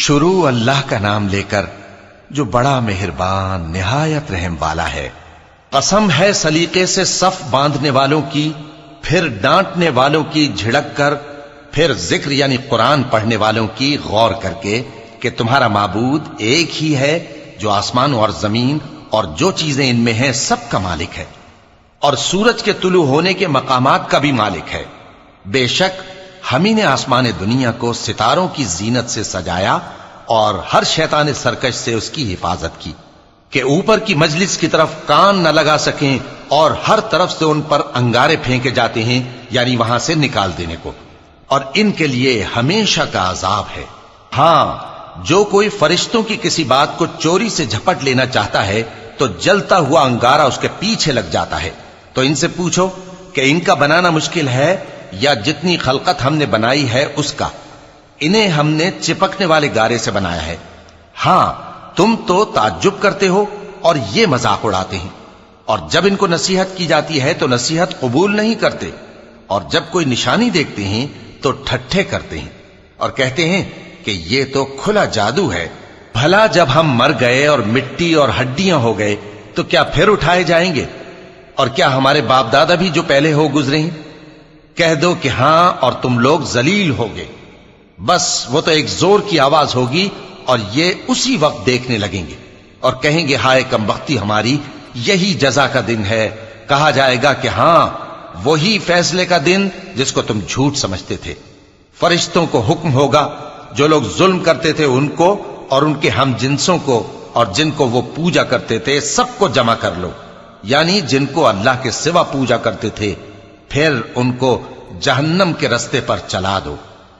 شروع اللہ کا نام لے کر جو بڑا مہربان نہایت رحم والا ہے۔ قسم ہے سلیقے سے صف باندھنے والوں کی، پھر ڈانٹنے والوں کی جھڑک کر، پھر ذکر یعنی قرآن پڑھنے والوں کی غور کر کے کہ تمہارا معبود ایک ہی ہے جو آسمان اور زمین اور جو چیزیں ان میں ہیں سب کا مالک ہے، اور سورج کے طلوع ہونے کے مقامات کا بھی مالک ہے۔ بے شک ہم ہی نے آسمان دنیا کو ستاروں کی زینت سے سجایا اور ہر شیطان سرکش سے اس کی حفاظت کی کہ اوپر کی مجلس کی طرف کان نہ لگا سکیں، اور ہر طرف سے ان پر انگارے پھینکے جاتے ہیں یعنی وہاں سے نکال دینے کو، اور ان کے لیے ہمیشہ کا عذاب ہے۔ ہاں، جو کوئی فرشتوں کی کسی بات کو چوری سے جھپٹ لینا چاہتا ہے تو جلتا ہوا انگارہ اس کے پیچھے لگ جاتا ہے۔ تو ان سے پوچھو کہ ان کا بنانا مشکل ہے یا جتنی خلقت ہم نے بنائی ہے اس کا؟ انہیں ہم نے چپکنے والے گارے سے بنایا ہے۔ ہاں، تم تو تعجب کرتے ہو اور یہ مذاق اڑاتے ہیں، اور جب ان کو نصیحت کی جاتی ہے تو نصیحت قبول نہیں کرتے، اور جب کوئی نشانی دیکھتے ہیں تو ٹھٹھے کرتے ہیں اور کہتے ہیں کہ یہ تو کھلا جادو ہے۔ بھلا جب ہم مر گئے اور مٹی اور ہڈیاں ہو گئے تو کیا پھر اٹھائے جائیں گے؟ اور کیا ہمارے باپ دادا بھی جو پہلے ہو گزرے ہیں؟ کہہ دو کہ ہاں، اور تم لوگ ذلیل ہوگے۔ بس وہ تو ایک زور کی آواز ہوگی اور یہ اسی وقت دیکھنے لگیں گے اور کہیں گے ہائے کم بختی ہماری، یہی جزا کا دن ہے۔ کہا جائے گا کہ ہاں، وہی فیصلے کا دن جس کو تم جھوٹ سمجھتے تھے۔ فرشتوں کو حکم ہوگا جو لوگ ظلم کرتے تھے ان کو اور ان کے ہم جنسوں کو اور جن کو وہ پوجا کرتے تھے سب کو جمع کر لو، یعنی جن کو اللہ کے سوا پوجا کرتے تھے، پھر ان کو جہنم کے رستے پر چلا دو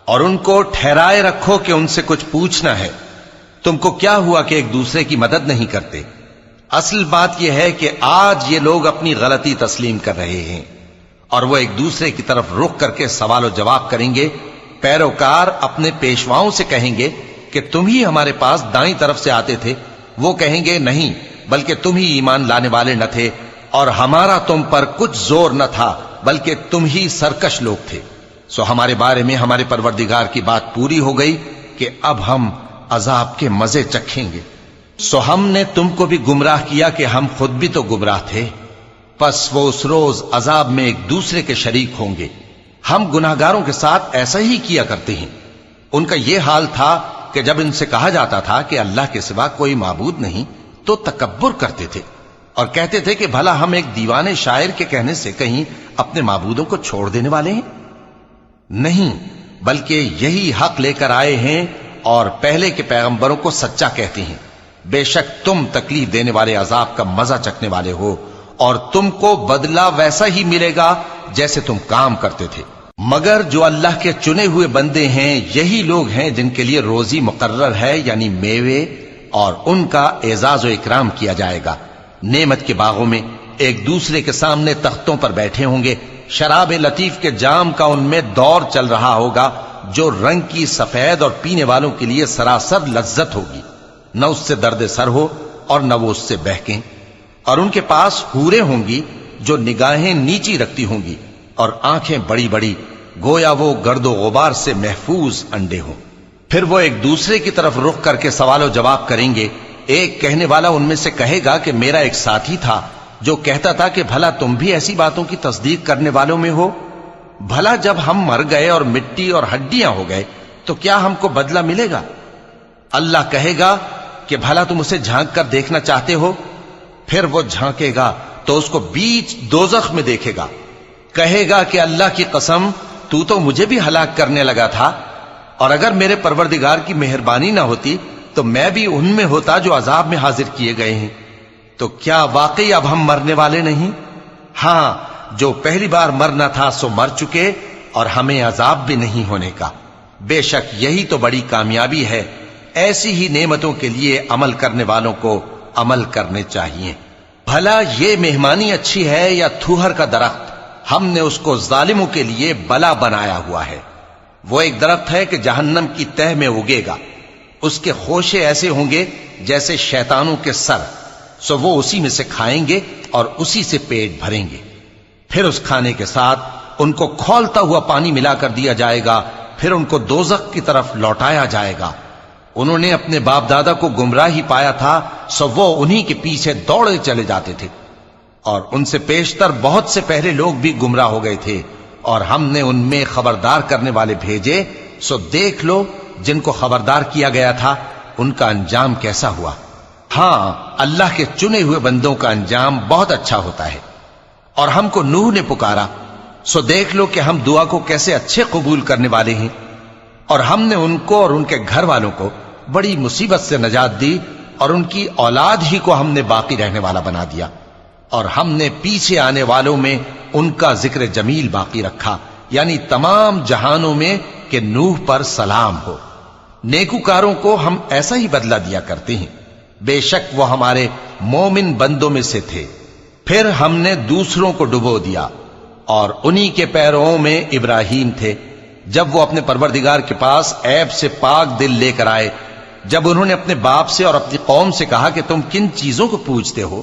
اور ان کو ٹھہرائے رکھو کہ ان سے کچھ پوچھنا ہے۔ تم کو کیا ہوا کہ ایک دوسرے کی مدد نہیں کرتے؟ اصل بات یہ ہے کہ آج یہ لوگ اپنی غلطی تسلیم کر رہے ہیں اور وہ ایک دوسرے کی طرف رخ کر کے سوال و جواب کریں گے۔ پیروکار اپنے پیشواؤں سے کہیں گے کہ تم ہی ہمارے پاس دائیں طرف سے آتے تھے۔ وہ کہیں گے نہیں، بلکہ تم ہی ایمان لانے والے نہ تھے اور ہمارا تم پر کچھ زور نہ تھا، بلکہ تم ہی سرکش لوگ تھے۔ سو ہمارے بارے میں ہمارے پروردگار کی بات پوری ہو گئی کہ اب ہم عذاب کے مزے چکھیں گے۔ سو ہم نے تم کو بھی گمراہ کیا کہ ہم خود بھی تو گمراہ تھے، پس وہ اس روز عذاب میں ایک دوسرے کے شریک ہوں گے۔ ہم گناہگاروں کے ساتھ ایسا ہی کیا کرتے ہیں۔ ان کا یہ حال تھا کہ جب ان سے کہا جاتا تھا کہ اللہ کے سوا کوئی معبود نہیں تو تکبر کرتے تھے اور کہتے تھے کہ بھلا ہم ایک دیوانے شاعر کے کہنے سے کہیں اپنے معبودوں کو چھوڑ دینے والے ہیں؟ نہیں، بلکہ یہی حق لے کر آئے ہیں اور پہلے کے پیغمبروں کو سچا کہتے ہیں۔ بے شک تم تکلیف دینے والے عذاب کا مزہ چکھنے والے ہو اور تم کو بدلہ ویسا ہی ملے گا جیسے تم کام کرتے تھے۔ مگر جو اللہ کے چنے ہوئے بندے ہیں یہی لوگ ہیں جن کے لیے روزی مقرر ہے، یعنی میوے، اور ان کا اعزاز و اکرام کیا جائے گا۔ نعمت کے باغوں میں ایک دوسرے کے سامنے تختوں پر بیٹھے ہوں گے، شراب لطیف کے جام کا ان میں دور چل رہا ہوگا جو رنگ کی سفید اور پینے والوں کے لیے سراسر لذت ہوگی، نہ اس سے درد سر ہو اور نہ وہ اس سے بہکیں۔ اور ان کے پاس حوریں ہوں گی جو نگاہیں نیچی رکھتی ہوں گی اور آنکھیں بڑی بڑی، گویا وہ گرد و غبار سے محفوظ انڈے ہوں۔ پھر وہ ایک دوسرے کی طرف رخ کر کے سوال و جواب کریں گے۔ ایک کہنے والا ان میں سے کہے گا کہ میرا ایک ساتھی تھا جو کہتا تھا کہ بھلا تم بھی ایسی باتوں کی تصدیق کرنے والوں میں ہو؟ بھلا جب ہم مر گئے اور مٹی اور ہڈیاں ہو گئے تو کیا ہم کو بدلہ ملے گا؟ اللہ کہے گا کہ بھلا تم اسے جھانک کر دیکھنا چاہتے ہو؟ پھر وہ جھانکے گا تو اس کو بیچ دوزخ میں دیکھے گا، کہے گا کہ اللہ کی قسم تو مجھے بھی ہلاک کرنے لگا تھا، اور اگر میرے پروردگار کی مہربانی نہ ہوتی تو میں بھی ان میں ہوتا جو عذاب میں حاضر کیے گئے ہیں۔ تو کیا واقعی اب ہم مرنے والے نہیں؟ ہاں، جو پہلی بار مرنا تھا سو مر چکے اور ہمیں عذاب بھی نہیں ہونے کا۔ بے شک یہی تو بڑی کامیابی ہے۔ ایسی ہی نعمتوں کے لیے عمل کرنے والوں کو عمل کرنے چاہیے۔ بھلا یہ مہمانی اچھی ہے یا تھوہر کا درخت؟ ہم نے اس کو ظالموں کے لیے بلا بنایا ہوا ہے۔ وہ ایک درخت ہے کہ جہنم کی تہ میں اگے گا، اس کے خوشے ایسے ہوں گے جیسے شیطانوں کے سر، سو وہ اسی میں سے کھائیں گے اور اسی سے پیٹ بھریں گے۔ پھر اس کھانے کے ساتھ ان کو کھولتا ہوا پانی ملا کر دیا جائے گا، پھر ان کو دوزخ کی طرف لوٹایا جائے گا۔ انہوں نے اپنے باپ دادا کو گمراہی پایا تھا، سو وہ انہی کے پیچھے دوڑے چلے جاتے تھے، اور ان سے پیشتر بہت سے پہلے لوگ بھی گمراہ ہو گئے تھے، اور ہم نے ان میں خبردار کرنے والے بھیجے، سو دیکھ لو جن کو خبردار کیا گیا تھا ان کا انجام کیسا ہوا۔ ہاں، اللہ کے چنے ہوئے بندوں کا انجام بہت اچھا ہوتا ہے۔ اور ہم کو نوح نے پکارا، سو دیکھ لو کہ ہم دعا کو کیسے اچھے قبول کرنے والے ہیں، اور ہم نے ان کو اور ان کے گھر والوں کو بڑی مصیبت سے نجات دی، اور ان کی اولاد ہی کو ہم نے باقی رہنے والا بنا دیا، اور ہم نے پیچھے آنے والوں میں ان کا ذکر جمیل باقی رکھا، یعنی تمام جہانوں میں کہ نوح پر سلام ہو۔ نیکوکاروں کو ہم ایسا ہی بدلہ دیا کرتے ہیں، بے شک وہ ہمارے مومن بندوں میں سے تھے۔ پھر ہم نے دوسروں کو ڈبو دیا، اور انہی کے پیروں میں ابراہیم تھے، جب وہ اپنے پروردگار کے پاس عیب سے پاک دل لے کر آئے، جب انہوں نے اپنے باپ سے اور اپنی قوم سے کہا کہ تم کن چیزوں کو پوجتے ہو،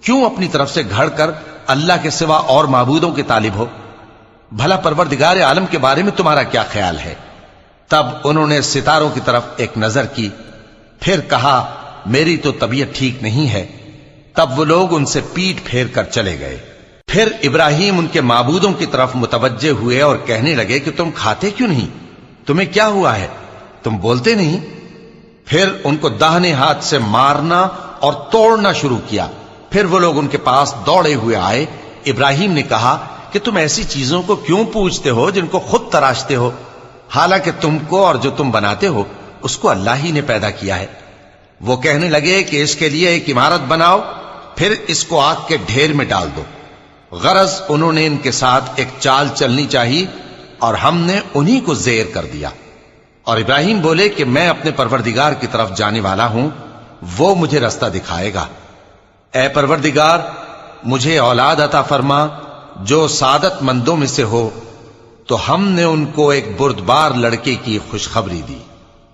کیوں اپنی طرف سے گھڑ کر اللہ کے سوا اور معبودوں کے طالب ہو؟ بھلا پروردگار عالم کے بارے میں تمہارا کیا خیال ہے؟ تب انہوں نے ستاروں کی طرف ایک نظر کی، پھر کہا میری تو طبیعت ٹھیک نہیں ہے۔ تب وہ لوگ ان سے پیٹ پھیر کر چلے گئے۔ پھر ابراہیم ان کے معبودوں کی طرف متوجہ ہوئے اور کہنے لگے کہ تم کھاتے کیوں نہیں؟ تمہیں کیا ہوا ہے؟ تم بولتے نہیں؟ پھر ان کو داہنے ہاتھ سے مارنا اور توڑنا شروع کیا۔ پھر وہ لوگ ان کے پاس دوڑے ہوئے آئے۔ ابراہیم نے کہا کہ تم ایسی چیزوں کو کیوں پوجتے ہو جن کو خود تراشتے ہو، حالانکہ تم کو اور جو تم بناتے ہو اس کو اللہ ہی نے پیدا کیا ہے۔ وہ کہنے لگے کہ اس کے لیے ایک عمارت بناؤ، پھر اس کو آگ کے ڈھیر میں ڈال دو۔ غرض انہوں نے ان کے ساتھ ایک چال چلنی چاہی، اور ہم نے انہی کو زیر کر دیا۔ اور ابراہیم بولے کہ میں اپنے پروردگار کی طرف جانے والا ہوں، وہ مجھے رستہ دکھائے گا۔ اے پروردگار، مجھے اولاد عطا فرما جو سعادت مندوں میں سے ہو۔ تو ہم نے ان کو ایک بردبار لڑکے کی خوشخبری دی۔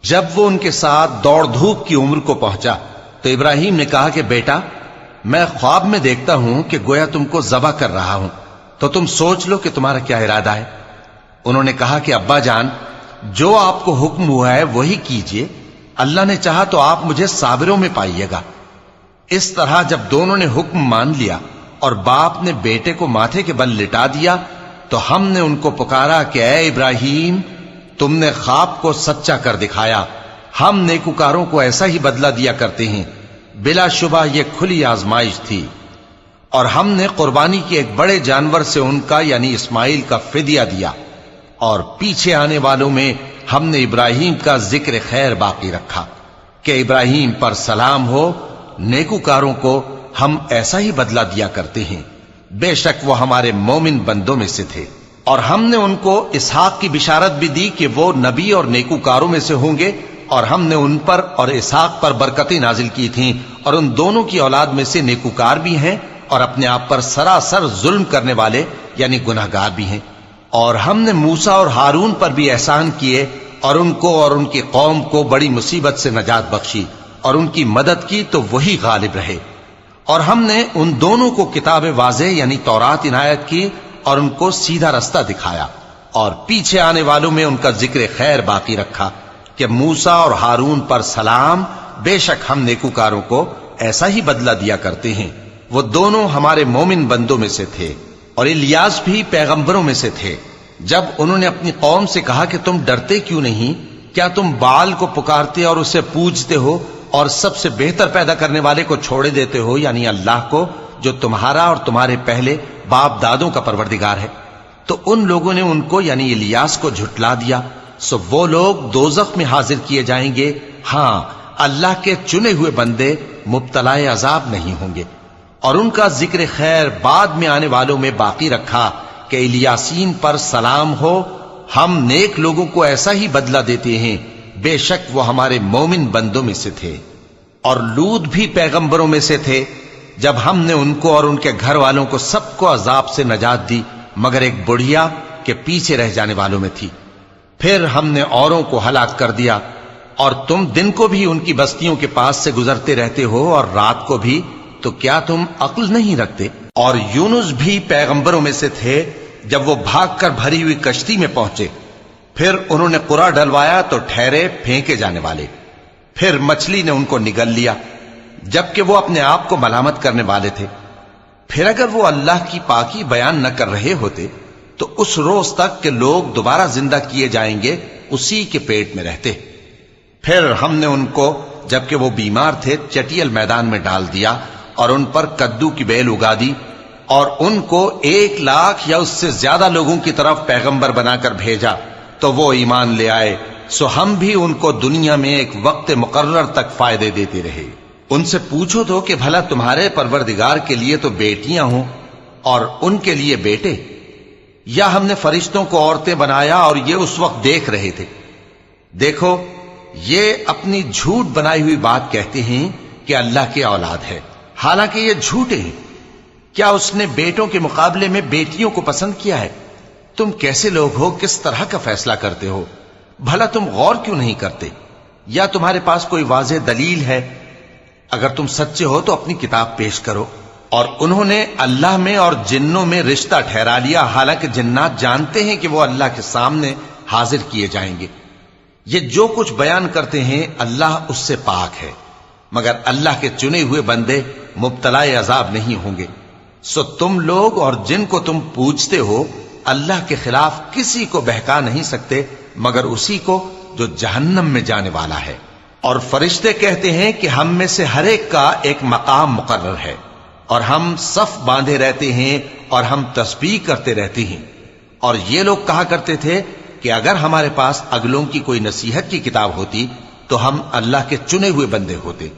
جب وہ ان کے ساتھ دوڑ دھوپ کی عمر کو پہنچا تو ابراہیم نے کہا کہ بیٹا، میں خواب میں دیکھتا ہوں کہ گویا تم کو ذبح کر رہا ہوں، تو تم سوچ لو کہ تمہارا کیا ارادہ ہے۔ انہوں نے کہا کہ ابا جان، جو آپ کو حکم ہوا ہے وہی کیجئے، اللہ نے چاہا تو آپ مجھے صابروں میں پائیے گا۔ اس طرح جب دونوں نے حکم مان لیا اور باپ نے بیٹے کو ماتھے کے بل لٹا دیا، تو ہم نے ان کو پکارا کہ اے ابراہیم، تم نے خواب کو سچا کر دکھایا، ہم نیکوکاروں کو ایسا ہی بدلہ دیا کرتے ہیں، بلا شبہ یہ کھلی آزمائش تھی۔ اور ہم نے قربانی کی ایک بڑے جانور سے ان کا یعنی اسماعیل کا فدیہ دیا، اور پیچھے آنے والوں میں ہم نے ابراہیم کا ذکر خیر باقی رکھا کہ ابراہیم پر سلام ہو۔ نیکوکاروں کو ہم ایسا ہی بدلہ دیا کرتے ہیں، بے شک وہ ہمارے مومن بندوں میں سے تھے۔ اور ہم نے ان کو اسحاق کی بشارت بھی دی کہ وہ نبی اور نیکوکاروں میں سے ہوں گے، اور ہم نے ان پر اور اسحاق پر برکتیں نازل کی تھیں، اور ان دونوں کی اولاد میں سے نیکوکار بھی ہیں اور اپنے آپ پر سراسر ظلم کرنے والے یعنی گناہگار بھی ہیں۔ اور ہم نے موسیٰ اور ہارون پر بھی احسان کیے، اور ان کو اور ان کی قوم کو بڑی مصیبت سے نجات بخشی، اور ان کی مدد کی تو وہی غالب رہے۔ اور ہم نے ان دونوں کو کتاب واضح یعنی تورات عنایت کی، اور ان کو سیدھا رستہ دکھایا، اور پیچھے آنے والوں میں ان کا ذکر خیر باقی رکھا کہ موسیٰ اور ہارون پر سلام، بے شک ہم نیکوکاروں کو ایسا ہی بدلہ دیا کرتے ہیں۔ وہ دونوں ہمارے مومن بندوں میں سے تھے۔ اور الیاس بھی پیغمبروں میں سے تھے۔ جب انہوں نے اپنی قوم سے کہا کہ تم ڈرتے کیوں نہیں؟ کیا تم بال کو پکارتے اور اسے پوجتے ہو، اور سب سے بہتر پیدا کرنے والے کو چھوڑے دیتے ہو یعنی اللہ کو، جو تمہارا اور تمہارے پہلے باپ دادوں کا پروردگار ہے؟ تو ان لوگوں نے ان کو یعنی الیاس کو جھٹلا دیا، سو وہ لوگ دوزخ میں حاضر کیے جائیں گے۔ ہاں، اللہ کے چنے ہوئے بندے مبتلا عذاب نہیں ہوں گے۔ اور ان کا ذکر خیر بعد میں آنے والوں میں باقی رکھا کہ الیاسین پر سلام ہو۔ ہم نیک لوگوں کو ایسا ہی بدلہ دیتے ہیں، بے شک وہ ہمارے مومن بندوں میں سے تھے۔ اور لوط بھی پیغمبروں میں سے تھے۔ جب ہم نے ان کو اور ان کے گھر والوں کو سب کو عذاب سے نجات دی مگر ایک بڑھیا کہ پیچھے رہ جانے والوں میں تھی۔ پھر ہم نے اوروں کو ہلاک کر دیا، اور تم دن کو بھی ان کی بستیوں کے پاس سے گزرتے رہتے ہو اور رات کو بھی، تو کیا تم عقل نہیں رکھتے؟ اور یونس بھی پیغمبروں میں سے تھے۔ جب وہ بھاگ کر بھری ہوئی کشتی میں پہنچے، پھر انہوں نے قرعہ ڈلوایا تو ٹھہرے پھینکے جانے والے۔ پھر مچھلی نے ان کو نگل لیا جبکہ وہ اپنے آپ کو ملامت کرنے والے تھے۔ پھر اگر وہ اللہ کی پاکی بیان نہ کر رہے ہوتے تو اس روز تک کہ لوگ دوبارہ زندہ کیے جائیں گے اسی کے پیٹ میں رہتے۔ پھر ہم نے ان کو جبکہ وہ بیمار تھے چٹیل میدان میں ڈال دیا اور ان پر کدو کی بیل اگا دی، اور ان کو 1,00,000 یا اس سے زیادہ لوگوں کی طرف پیغمبر بنا کر بھیجا تو وہ ایمان لے آئے، سو ہم بھی ان کو دنیا میں ایک وقت مقرر تک فائدے دیتے رہے۔ ان سے پوچھو تو کہ بھلا تمہارے پروردگار کے لیے تو بیٹیاں ہوں اور ان کے لیے بیٹے، یا ہم نے فرشتوں کو عورتیں بنایا اور یہ اس وقت دیکھ رہے تھے؟ دیکھو، یہ اپنی جھوٹ بنائی ہوئی بات کہتے ہیں کہ اللہ کی اولاد ہے، حالانکہ یہ جھوٹے ہیں۔ کیا اس نے بیٹوں کے مقابلے میں بیٹیوں کو پسند کیا ہے؟ تم کیسے لوگ ہو، کس طرح کا فیصلہ کرتے ہو؟ بھلا تم غور کیوں نہیں کرتے؟ یا تمہارے پاس کوئی واضح دلیل ہے؟ اگر تم سچے ہو تو اپنی کتاب پیش کرو۔ اور انہوں نے اللہ میں اور جنوں میں رشتہ ٹھہرا لیا، حالانکہ جنات جانتے ہیں کہ وہ اللہ کے سامنے حاضر کیے جائیں گے۔ یہ جو کچھ بیان کرتے ہیں اللہ اس سے پاک ہے، مگر اللہ کے چنے ہوئے بندے مبتلا عذاب نہیں ہوں گے۔ سو تم لوگ اور جن کو تم پوجتے ہو اللہ کے خلاف کسی کو بہکا نہیں سکتے مگر اسی کو جو جہنم میں جانے والا ہے۔ اور فرشتے کہتے ہیں کہ ہم میں سے ہر ایک کا ایک مقام مقرر ہے، اور ہم صف باندھے رہتے ہیں اور ہم تسبیح کرتے رہتے ہیں۔ اور یہ لوگ کہا کرتے تھے کہ اگر ہمارے پاس اگلوں کی کوئی نصیحت کی کتاب ہوتی تو ہم اللہ کے چنے ہوئے بندے ہوتے۔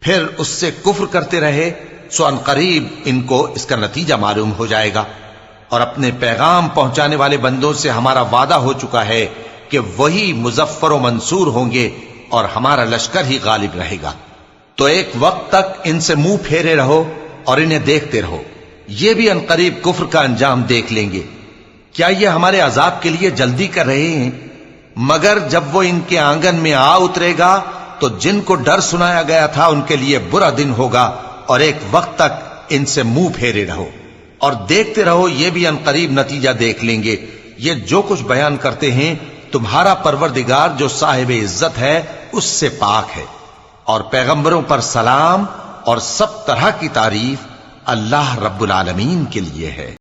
پھر اس سے کفر کرتے رہے، سو ان قریب ان کو اس کا نتیجہ معلوم ہو جائے گا۔ اور اپنے پیغام پہنچانے والے بندوں سے ہمارا وعدہ ہو چکا ہے کہ وہی مظفر و منصور ہوں گے اور ہمارا لشکر ہی غالب رہے گا۔ تو ایک وقت تک ان سے منہ پھیرے رہو اور انہیں دیکھتے رہو، یہ بھی ان قریب کفر کا انجام دیکھ لیں گے۔ کیا یہ ہمارے عذاب کے لیے جلدی کر رہے ہیں؟ مگر جب وہ ان کے آنگن میں آ اترے گا تو جن کو ڈر سنایا گیا تھا ان کے لیے برا دن ہوگا، اور ایک وقت تک ان سے منہ پھیرے رہو اور دیکھتے رہو، یہ بھی ان قریب نتیجہ دیکھ لیں گے۔ یہ جو کچھ بیان کرتے ہیں تمہارا پروردگار جو صاحب عزت ہے اس سے پاک ہے، اور پیغمبروں پر سلام اور سب طرح کی تعریف اللہ رب العالمین کے لیے ہے۔